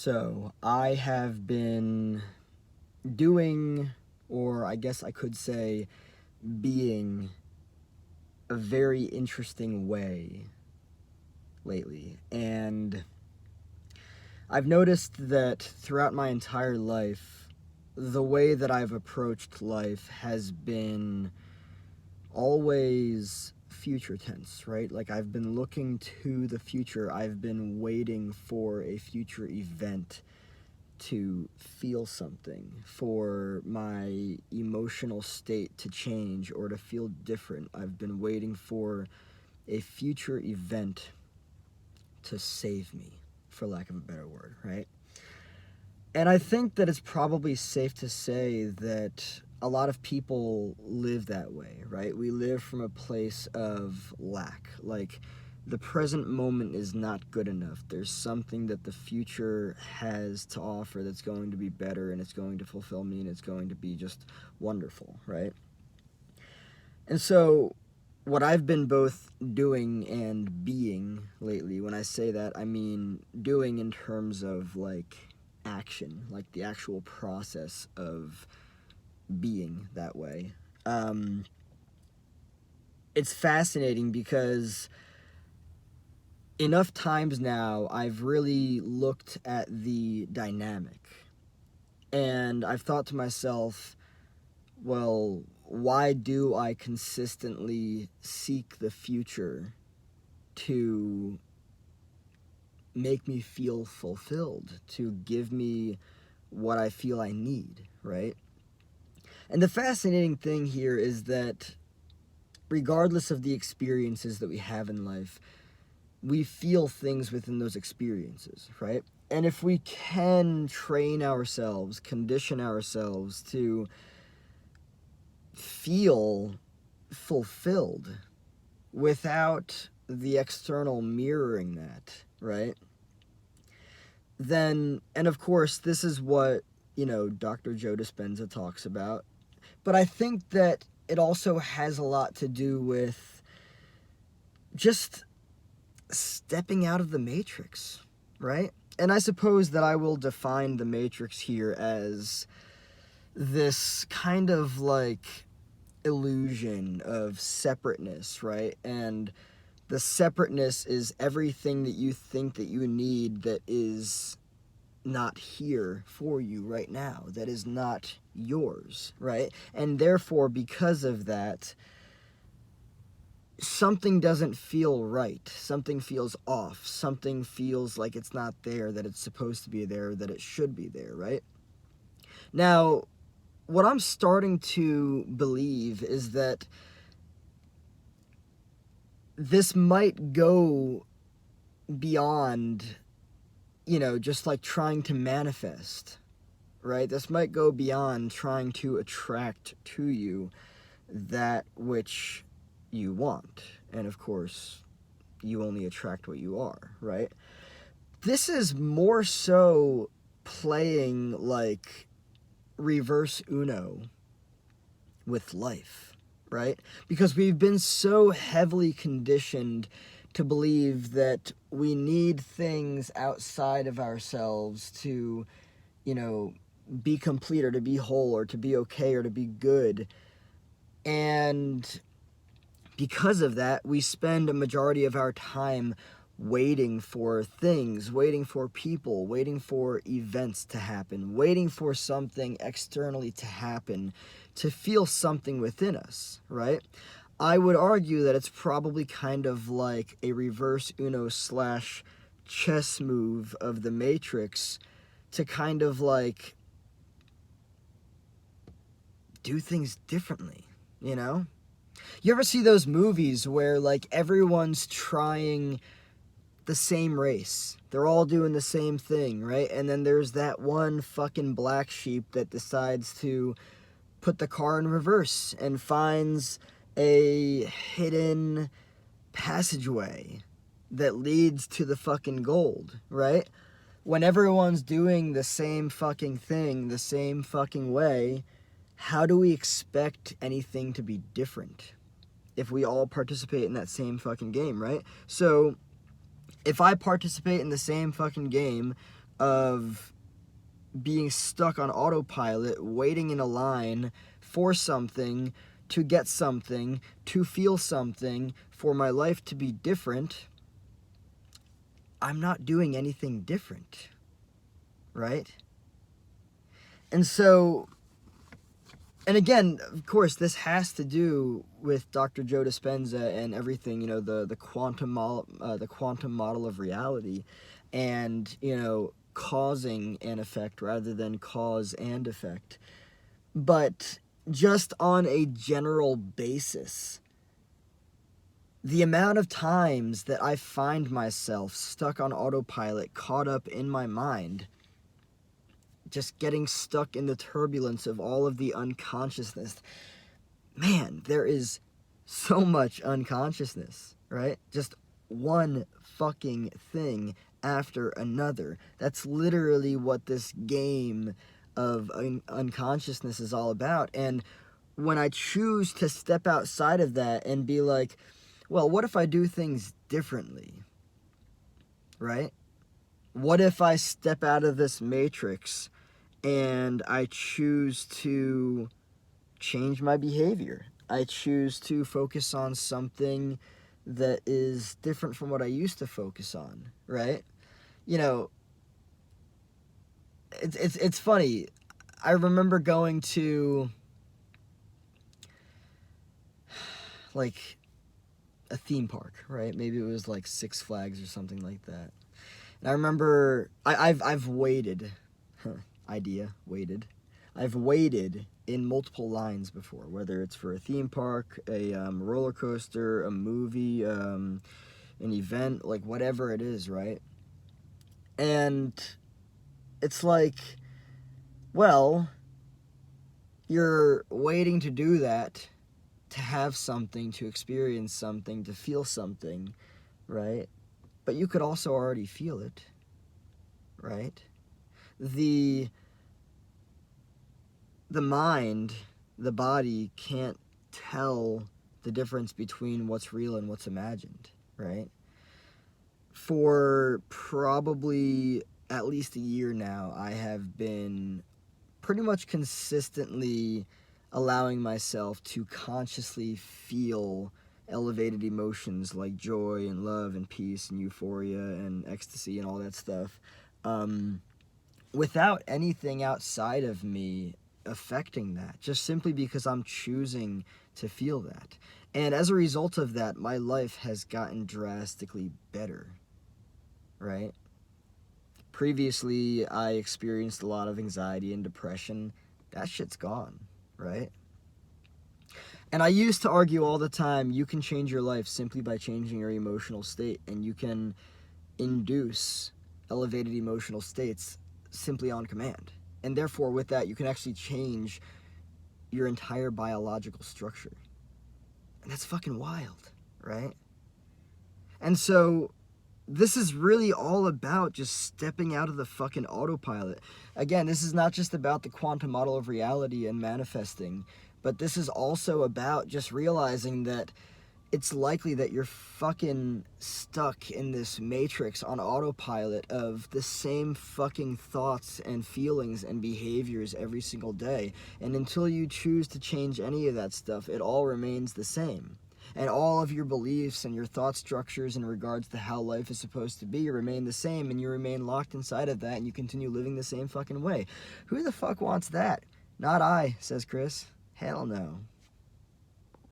So, I have been doing, or I guess I could say, being a very interesting way lately. And I've noticed that throughout my entire life, the way that I've approached life has been always future tense, right? Like, I've been looking to the future. I've been waiting for a future event to feel something, for my emotional state to change or to feel different. I've been waiting for a future event to save me, for lack of a better word, right? And I think that it's probably safe to say that a lot of people live that way, right? We live from a place of lack. Like, the present moment is not good enough. There's something that the future has to offer that's going to be better, and it's going to fulfill me, and it's going to be just wonderful, right? And so, what I've been both doing and being lately, when I say that, I mean doing in terms of like action, like the actual process of being that way. Um, it's fascinating because enough times now I've really looked at the dynamic and I've thought to myself, well, why do I consistently seek the future to make me feel fulfilled, to give me what I feel I need, right? And the fascinating thing here is that regardless of the experiences that we have in life, we feel things within those experiences, right? And if we can train ourselves, condition ourselves to feel fulfilled without the external mirroring that, right? Then, and of course, this is what, Dr. Joe Dispenza talks about. But I think that it also has a lot to do with just stepping out of the matrix, right? And I suppose that I will define the matrix here as this kind of like illusion of separateness, right? And the separateness is everything that you think that you need that is not here for you right now, that is not yours, right? And therefore, because of that, something doesn't feel right. Something feels off. Something feels like it's not there, that it's supposed to be there, that it should be there, right? Now, what I'm starting to believe is that this might go beyond, just like trying to manifest, right? This might go beyond trying to attract to you that which you want. And of course, you only attract what you are, right? This is more so playing like reverse Uno with life, right? Because we've been so heavily conditioned to believe that we need things outside of ourselves to, be complete or to be whole or to be okay or to be good. And because of that, we spend a majority of our time waiting for things, waiting for people, waiting for events to happen, waiting for something externally to happen to feel something within us, right? I would argue that it's probably kind of like a reverse Uno slash chess move of the Matrix to kind of like do things differently, you know? You ever see those movies where like everyone's trying the same race? They're all doing the same thing, right? And then there's that one fucking black sheep that decides to put the car in reverse and finds a hidden passageway that leads to the fucking gold, right? When everyone's doing the same fucking thing, the same fucking way, how do we expect anything to be different if we all participate in that same fucking game, right? So, if I participate in the same fucking game, of being stuck on autopilot, waiting in a line for something, to get something, to feel something, for my life to be different, I'm not doing anything different, right? And so, and again, of course, this has to do with Dr. Joe Dispenza and everything, you know, the quantum model of reality, and, you know, causing an effect rather than cause and effect. But just on a general basis, the amount of times that I find myself stuck on autopilot, caught up in my mind, just getting stuck in the turbulence of all of the unconsciousness. Man, there is so much unconsciousness, right? Just one fucking thing after another. That's literally what this game of unconsciousness is all about. And when I choose to step outside of that and be like, well, what if I do things differently, right? What if I step out of this matrix and I choose to change my behavior? I choose to focus on something that is different from what I used to focus on, right? You know, it's funny. I remember going to like a theme park, right? Maybe it was like Six Flags or something like that. And I remember I've waited, I've waited in multiple lines before, whether it's for a theme park, a roller coaster, a movie, an event, like whatever it is, right? And it's like, well, you're waiting to do that, to have something, to experience something, to feel something, right? But you could also already feel it, right? The mind, the body can't tell the difference between what's real and what's imagined, right? For probably at least a year now, I have been pretty much consistently allowing myself to consciously feel elevated emotions like joy and love and peace and euphoria and ecstasy and all that stuff, without anything outside of me affecting that, just simply because I'm choosing to feel that. And as a result of that, my life has gotten drastically better, right? Previously, I experienced a lot of anxiety and depression. That shit's gone, right? And I used to argue all the time, you can change your life simply by changing your emotional state, and you can induce elevated emotional states simply on command. And therefore, with that, you can actually change your entire biological structure. And that's fucking wild, right? And so this is really all about just stepping out of the fucking autopilot. Again, this is not just about the quantum model of reality and manifesting, but this is also about just realizing that it's likely that you're fucking stuck in this matrix on autopilot of the same fucking thoughts and feelings and behaviors every single day. And until you choose to change any of that stuff, it all remains the same. And all of your beliefs and your thought structures in regards to how life is supposed to be remain the same, and you remain locked inside of that, and you continue living the same fucking way. Who the fuck wants that? Not I, says Chris. Hell no.